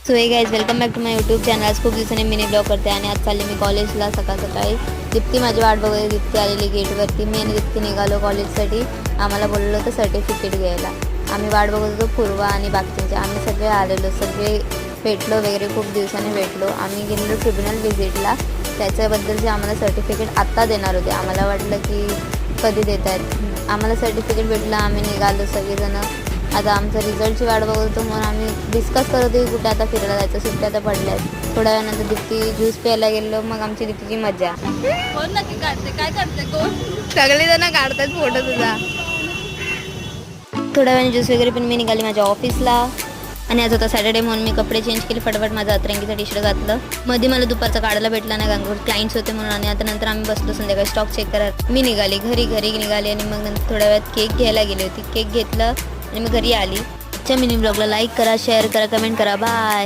So hey guys welcome back to my YouTube channel. आज खूप दिवसांनी मिनी ब्लॉग करते आणि आज चालले मी कॉलेजला सकाळी. दीप्ती माझी वाट बघत, दीप्ती आलेली गेटवरती. मी आणि दीप्ती निघालो कॉलेजसाठी. आम्हाला बोललं होतं सर्टिफिकेट घ्यायला. आम्ही वाट बघत होतो पूर्वा आणि बाकीचे. आम्ही सगळे आलेलो, सगळे भेटलो वगैरे, खूप दिवसांनी भेटलो. आम्ही गेलेलो ट्रिब्युनल व्हिजिटला. त्याच्याबद्दलचे आम्हाला सर्टिफिकेट आत्ता देणार होते. आम्हाला वाटलं की कधी देत आहेत. आम्हाला सर्टिफिकेट भेटलं. आम्ही निघालो सगळेजणं. आता आमचा रिझल्टची वाट बघत होतो म्हणून आम्ही डिस्कस करत होतो कुठे आता फिरायला जायचं. सुट्ट्या आता पडल्यात. थोड्या वेळानंतर दीप्ती ज्यूस प्यायला गेलो. मग आमची दीप्तीची मजा. कोण नक्की काढते, काय काढते कोण? सगळेजण काढतात फोटो तुझा. थोड्या वेळाने ज्यूस वगैरे पण मी निघाली माझ्या ऑफिसला. आणि आज होता सॅटर्डे म्हणून मी कपडे चेंज केले. फटाफट माझा अतरंगीचा टी शर्ट घातलं. मध्ये मला दुपारचा काढायला भेटला नाही, गंगूर क्लायंट्स होते म्हणून. आणि आता नंतर आम्ही बसलो संध्याकाळी स्टॉक चेक करत. मी निघाली घरी निघाली आणि मग नंतर थोड्या वेळात केक घ्यायला गेली होती. केक घेतलं आणि मी घरी आली. मिनी ब्लॉगला लाईक करा, शेअर करा, कमेंट करा. बाय.